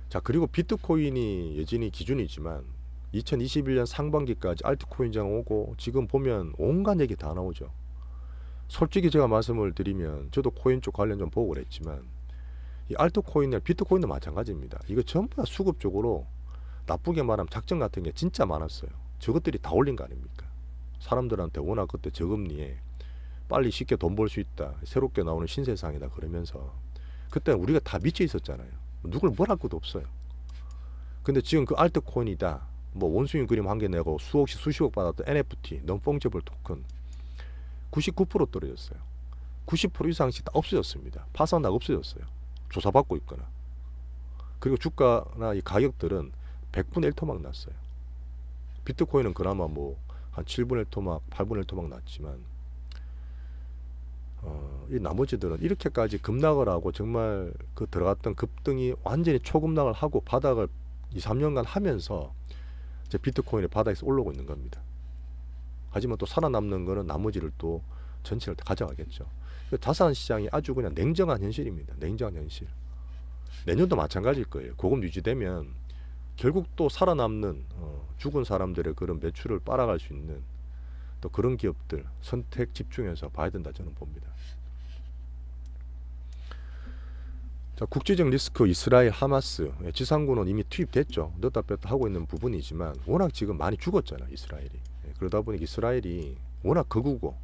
자, 그리고 비트코인이 여전히 기준이지만 2021년 상반기까지 알트코인장 오고 지금 보면 온갖 얘기 다 나오죠. 솔직히 제가 말씀을 드리면 저도 코인 쪽 관련 좀 보고 그랬지만 이 알트코인이나 비트코인도 마찬가지입니다. 이거 전부 다 수급적으로 나쁘게 말하면 작전 같은 게 진짜 많았어요. 저것들이 다 올린 거 아닙니까? 사람들한테 워낙 그때 저금리에 빨리 쉽게 돈 벌 수 있다. 새롭게 나오는 신세상이다 그러면서 그때는 우리가 다 미쳐 있었잖아요. 누굴 뭘 할 것도 없어요. 근데 지금 그 알트코인이다. 뭐 원숭이 그림 한 개 내고 수억씩 수십억 받았던 NFT, non-fungible 토큰 99% 떨어졌어요. 90% 이상씩 다 없어졌습니다. 파산다가 없어졌어요. 조사받고 있거나. 그리고 주가나 이 가격들은 100분의 1 토막 났어요. 비트코인은 그나마 뭐 한 7분의 1 토막, 8분의 1 토막 났지만 이 나머지들은 이렇게까지 급락을 하고 정말 그 들어갔던 급등이 완전히 초급락을 하고 바닥을 2, 3년간 하면서 이제 비트코인이 바닥에서 올라오고 있는 겁니다. 하지만 또 살아남는 거는 나머지를 또 전체를 다 가져가겠죠. 자산 시장이 아주 그냥 냉정한 현실입니다. 냉정한 현실. 내년도 마찬가지일 거예요. 고금 유지되면 결국 또 살아남는 죽은 사람들의 그런 매출을 빨아갈 수 있는 또 그런 기업들 선택 집중해서 봐야 된다 저는 봅니다. 자, 국제적 리스크 이스라엘 하마스 지상군은 이미 투입됐죠. 넣다 뺐다 하고 있는 부분이지만 워낙 지금 많이 죽었잖아요 이스라엘이. 그러다 보니 이스라엘이 워낙 극우고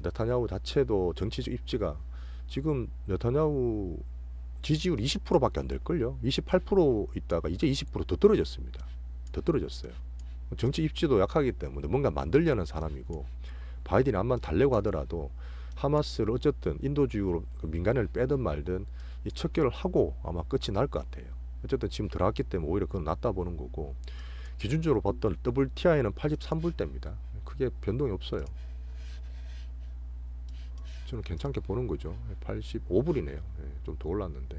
네타냐후 자체도 정치적 입지가 지금 네타냐후 지지율 20%밖에 안 될걸요. 28% 있다가 이제 20% 더 떨어졌습니다. 더 떨어졌어요. 정치 입지도 약하기 때문에 뭔가 만들려는 사람이고 바이든이 암만 달래고 하더라도 하마스를 어쨌든 인도주의로 민간을 빼든 말든 이 척결을 하고 아마 끝이 날 것 같아요. 어쨌든 지금 들어왔기 때문에 오히려 그건 낫다 보는 거고 기준적으로 봤던 WTI는 83불대입니다. 크게 변동이 없어요. 저는 괜찮게 보는 거죠. 85불이네요. 좀 더 올랐는데.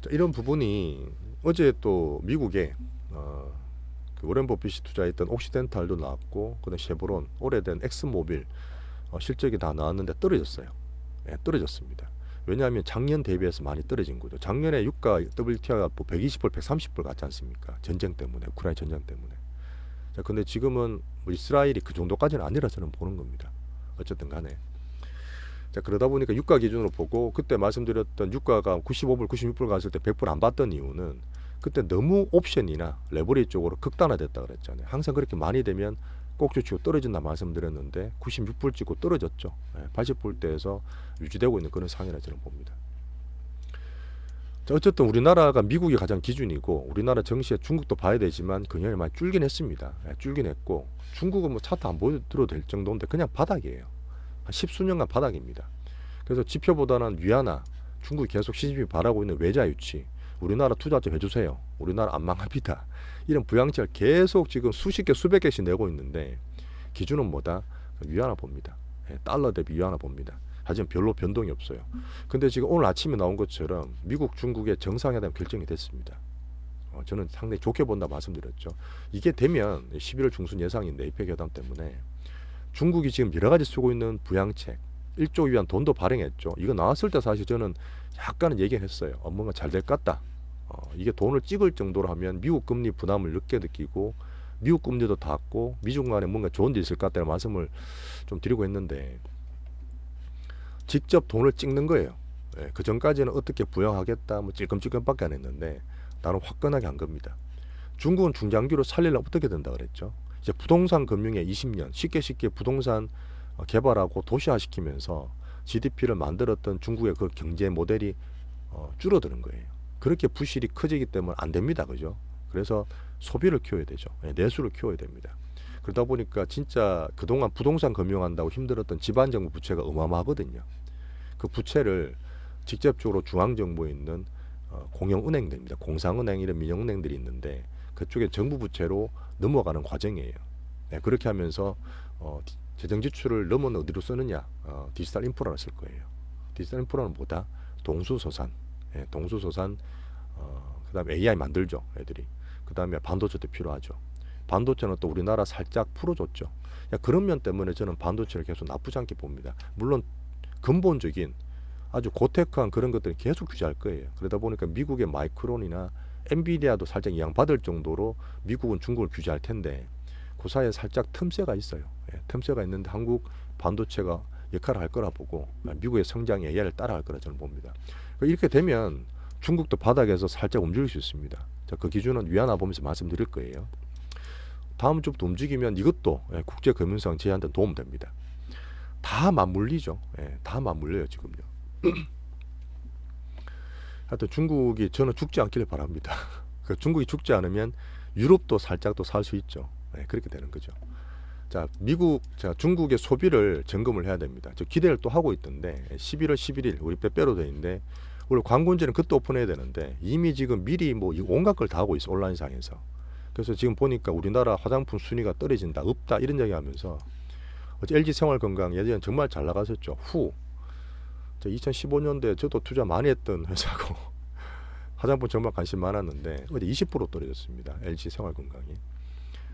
자, 이런 부분이 어제 또 미국에 그 워렌 버핏이 투자했던 옥시덴탈도 나왔고 그다음 쉐보론 오래된 엑스모빌 실적이 다 나왔는데 떨어졌어요. 떨어졌습니다. 왜냐하면 작년 대비해서 많이 떨어진 거죠. 작년에 유가 WTI가 120불, 130불 갔지 않습니까? 전쟁 때문에, 우크라이나 전쟁 때문에. 자, 근데 지금은 뭐 이스라엘이 그 정도까지는 아니라 저는 보는 겁니다. 어쨌든 간에. 자, 그러다 보니까 유가 기준으로 보고 그때 말씀드렸던 유가가 95불, 96불 갔을 때 100불 안 받던 이유는 그때 너무 옵션이나 레버리 쪽으로 극단화됐다 그랬잖아요. 항상 그렇게 많이 되면 꼭지치고 떨어진다 말씀드렸는데 96불 찍고 떨어졌죠. 80불대에서 유지되고 있는 그런 상황이라 저는 봅니다. 자, 어쨌든 우리나라가 미국이 가장 기준이고 우리나라 정시에 중국도 봐야 되지만 그년에 많이 줄긴 했습니다. 줄긴 했고 중국은 뭐 차트 안 보여드려도 될 정도인데 그냥 바닥이에요. 한 10수년간 바닥입니다. 그래서 지표보다는 위안화, 중국이 계속 시진핑이 바라고 있는 외자 유치, 우리나라 투자 좀 해주세요. 우리나라 안 망합니다. 이런 부양책을 계속 지금 수십 개, 수백 개씩 내고 있는데 기준은 뭐다? 위안화 봅니다. 달러 대비 위안화 봅니다. 하지만 별로 변동이 없어요. 근데 지금 오늘 아침에 나온 것처럼 미국, 중국의 정상회담 결정이 됐습니다. 저는 상당히 좋게 본다 말씀드렸죠. 이게 되면 11월 중순 예상인데 이펙 회담 때문에 중국이 지금 여러 가지 쓰고 있는 부양책 1조 위안 돈도 발행했죠. 이거 나왔을 때 사실 저는 약간은 얘기했어요. 뭔가 잘 될 것 같다. 이게 돈을 찍을 정도로 하면 미국 금리 부담을 늦게 느끼고 미국 금리도 닿고 미중 간에 뭔가 좋은 일 있을 것 같다는 말씀을 좀 드리고 했는데 직접 돈을 찍는 거예요. 그 전까지는 어떻게 부양하겠다 뭐 찔끔찔끔밖에 안 했는데 나는 화끈하게 한 겁니다. 중국은 중장기로 살리려면 어떻게 된다 그랬죠. 이제 부동산 금융에 20년 쉽게 부동산 개발하고 도시화시키면서 GDP를 만들었던 중국의 그 경제 모델이 줄어드는 거예요. 그렇게 부실이 커지기 때문에 안 됩니다. 그죠? 그래서 소비를 키워야 되죠. 내수를 키워야 됩니다. 그러다 보니까 진짜 그동안 부동산 금융한다고 힘들었던 지방정부 부채가 어마어마하거든요. 그 부채를 직접적으로 중앙정부에 있는 공영은행들입니다. 공상은행 이런 민영은행들이 있는데 그쪽에 정부 부채로 넘어가는 과정이에요. 네, 그렇게 하면서 재정 지출을 넘어는 어디로 쓰느냐? 디지털 인프라를 쓸 거예요. 디지털 인프라는 뭐다? 동수소산, 동수소산. 그다음에 AI 만들죠, 애들이. 그다음에 반도체도 필요하죠. 반도체는 또 우리나라 살짝 풀어줬죠. 그런 면 때문에 저는 반도체를 계속 나쁘지 않게 봅니다. 물론 근본적인 아주 고테크한 그런 것들은 계속 규제할 거예요. 그러다 보니까 미국의 마이크론이나 엔비디아도 살짝 영향받을 정도로 미국은 중국을 규제할 텐데 그 사이에 살짝 틈새가 있어요. 틈새가 있는데 한국 반도체가 역할을 할 거라 보고 미국의 성장에 AI를 따라할 거라 저는 봅니다. 이렇게 되면 중국도 바닥에서 살짝 움직일 수 있습니다. 자, 그 기준은 위안화 보면서 말씀드릴 거예요. 다음 주부터 움직이면 이것도 국제금융상 제한테 도움됩니다. 다 맞물리죠. 다 맞물려요 지금요. 하여튼 중국이 저는 죽지 않기를 바랍니다. 중국이 죽지 않으면 유럽도 살짝 또 살 수 있죠. 그렇게 되는 거죠. 자, 중국의 소비를 점검을 해야 됩니다. 저 기대를 또 하고 있던데 11월 11일 우리 빼빼로 데이인데 원래 광고인지는 그때 오픈해야 되는데 이미 지금 미리 뭐 온갖 걸 다 하고 있어 온라인상에서. 그래서 지금 보니까 우리나라 화장품 순위가 떨어진다 없다 이런 얘기 하면서 어제 LG 생활건강 예전에 정말 잘 나갔었죠. 2015년도에 저도 투자 많이 했던 회사고 화장품 정말 관심 많았는데 어제 20% 떨어졌습니다. LG 생활건강이.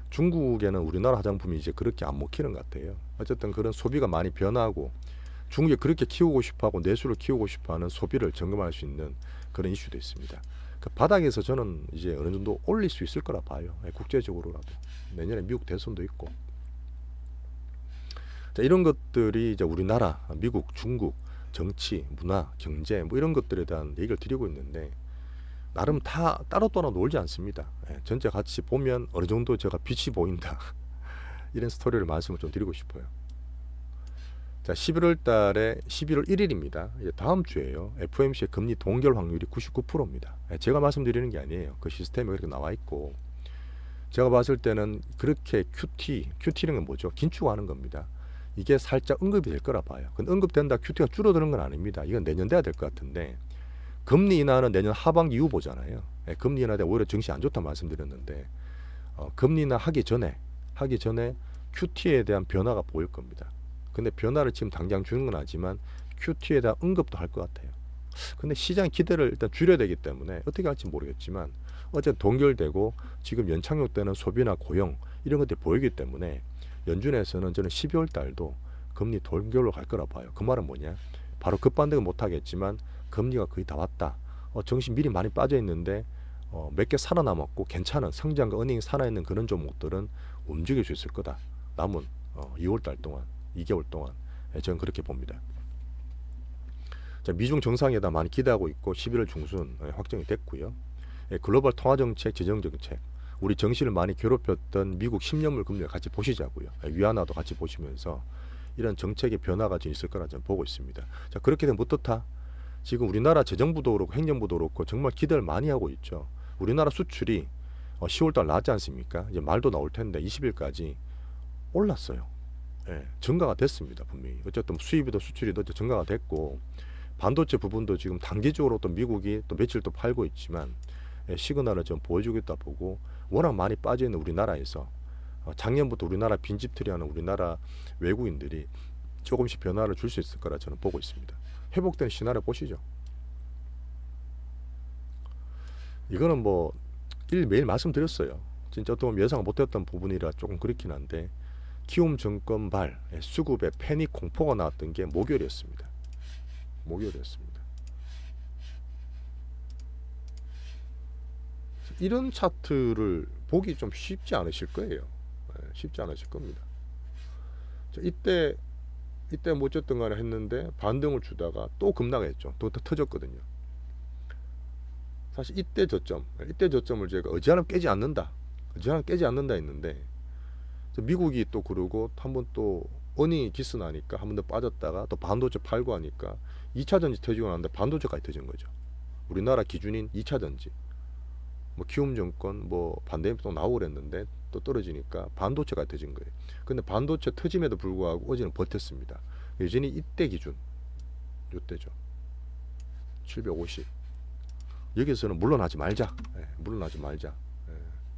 중국에는 우리나라 화장품이 이제 그렇게 안 먹히는 것 같아요. 어쨌든 그런 소비가 많이 변하고 중국이 그렇게 키우고 싶어하고 내수를 키우고 싶어하는 소비를 점검할 수 있는 그런 이슈도 있습니다. 그 바닥에서 저는 이제 어느 정도 올릴 수 있을 거라 봐요. 국제적으로라도. 내년에 미국 대선도 있고. 자, 이런 것들이 이제 우리나라, 미국, 중국, 정치, 문화, 경제 뭐 이런 것들에 대한 얘기를 드리고 있는데 나름 다 따로 놀지 않습니다. 전체 같이 보면 어느 정도 제가 빛이 보인다. 이런 스토리를 말씀을 좀 드리고 싶어요. 자, 11월 1일입니다. 이제 다음 주에요. FOMC의 금리 동결 확률이 99%입니다. 제가 말씀드리는 게 아니에요. 그 시스템에 그렇게 나와 있고 제가 봤을 때는 그렇게 QT는 뭐죠? 긴축하는 겁니다. 이게 살짝 언급이 될 거라 봐요. 근데 언급된다 QT가 줄어드는 건 아닙니다. 이건 내년 돼야 될 것 같은데 금리 인하는 내년 하반기 이후 보잖아요. 금리 인하 때 오히려 증시 안 좋다 말씀드렸는데 금리 인하 하기 전에 QT에 대한 변화가 보일 겁니다. 근데 변화를 지금 당장 주는 건 아니지만 QT에 대한 언급도 할 것 같아요. 근데 시장 기대를 일단 줄여야 되기 때문에 어떻게 할지 모르겠지만 어쨌든 동결되고 지금 연착륙 되는 소비나 고용 이런 것들이 보이기 때문에 연준에서는 저는 12월 달도 금리 동결로 갈 거라 봐요. 그 말은 뭐냐? 바로 급반등은 못 하겠지만 금리가 거의 다 왔다. 정신 미리 많이 빠져 있는데 몇 개 살아남았고 괜찮은 성장과 은행이 살아있는 그런 종목들은 움직일 수 있을 거다. 남은 2월 달 동안 2개월 동안 저는 그렇게 봅니다. 자, 미중 정상회담 많이 기대하고 있고 11월 중순 확정이 됐고요. 글로벌 통화정책, 재정정책 우리 정신을 많이 괴롭혔던 미국 10년물 금리를 같이 보시자고요. 위안화도 같이 보시면서 이런 정책의 변화가 좀 있을 거라 저는 보고 있습니다. 자, 그렇게 되면 어떻다? 지금 우리나라 재정부도 그렇고 행정부도 그렇고 정말 기대를 많이 하고 있죠. 우리나라 수출이 10월달 나왔지 않습니까? 이제 말도 나올 텐데 20일까지 올랐어요. 증가가 됐습니다. 분명히. 어쨌든 수입이도 수출이도 증가가 됐고 반도체 부분도 지금 단기적으로 또 미국이 또 며칠 또 팔고 있지만 시그널을 좀 보여주겠다 보고 워낙 많이 빠져있는 우리나라에서 작년부터 우리나라 빈집털이하는 우리나라 외국인들이 조금씩 변화를 줄 수 있을 거라 저는 보고 있습니다. 회복된 시나리오 보시죠. 이거는 뭐 매일 말씀드렸어요. 진짜 어떻게 보면 예상 못했던 부분이라 조금 그렇긴 한데 키움증권 수급에 패닉 공포가 나왔던 게 목요일이었습니다. 이런 차트를 보기 좀 쉽지 않으실 거예요. 쉽지 않으실 겁니다. 이때 뭐 어쨌든 간에 했는데 반등을 주다가 또 급락했죠. 또 터졌거든요. 사실 이때 저점을 제가 어지간하면 깨지 않는다 했는데 미국이 또 그러고 한번 또 어닝이 기스 나니까 한 번 더 빠졌다가 또 반도체 팔고 하니까 2차 전지 터지고 나는데 반도체까지 터진 거죠. 우리나라 기준인 2차 전지 뭐 키움증권 뭐 반대입 또 나오고 그랬는데 또 떨어지니까 반도체가 터진 거예요. 근데 반도체 터짐에도 불구하고 어제는 버텼습니다. 여전히 이때 기준 이때죠. 750. 여기서는 물러나지 말자. 물러나지 말자.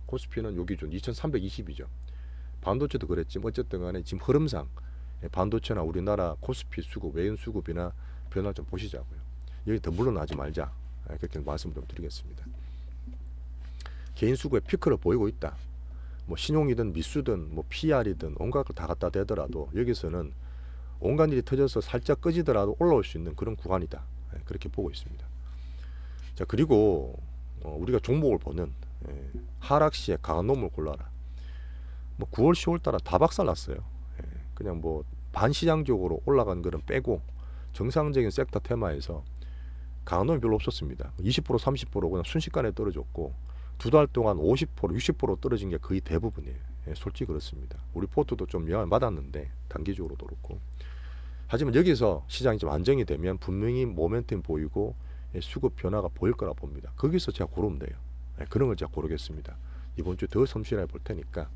코스피는 요 기준 2320이죠. 반도체도 그랬지만 어쨌든 간에 지금 흐름상 반도체나 우리나라 코스피 수급, 외인 수급이나 변화 좀 보시자고요. 여기 더 물러나지 말자. 그렇게 말씀 좀 드리겠습니다. 개인 수급의 피크를 보이고 있다. 뭐 신용이든 미수든 뭐 PR이든 온갖 걸 다 갖다 대더라도 여기서는 온갖 일이 터져서 살짝 꺼지더라도 올라올 수 있는 그런 구간이다. 그렇게 보고 있습니다. 자, 그리고 우리가 종목을 보는 하락 시에 강한 놈을 골라라. 뭐 9월 10월 따라 다 박살났어요. 그냥 뭐 반시장적으로 올라간 거는 빼고 정상적인 섹터 테마에서 강한 놈이 별로 없었습니다. 20% 30% 그냥 순식간에 떨어졌고 두 달 동안 50% 60% 떨어진 게 거의 대부분이에요. 솔직히 그렇습니다. 우리 포트도 좀 영향을 받았는데 단기적으로도 그렇고. 하지만 여기서 시장이 좀 안정이 되면 분명히 모멘텀 보이고 수급 변화가 보일 거라 봅니다. 거기서 제가 고르면 돼요. 그런 걸 제가 고르겠습니다. 이번 주 더 섬실하게 볼 테니까.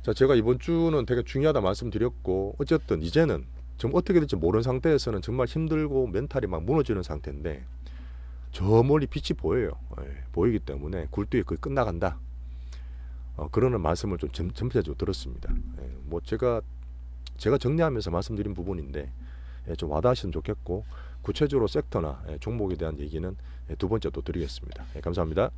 자, 제가 이번 주는 되게 중요하다 말씀드렸고 어쨌든 이제는 좀 어떻게 될지 모르는 상태에서는 정말 힘들고 멘탈이 막 무너지는 상태인데 저 멀리 빛이 보여요. 보이기 때문에 굴뚝이 거의 끝나간다. 그러는 말씀을 좀 전체적으로 들었습니다. 뭐 제가 정리하면서 말씀드린 부분인데 좀 와닿으시면 좋겠고 구체적으로 섹터나 종목에 대한 얘기는 두 번째 또 드리겠습니다. 감사합니다.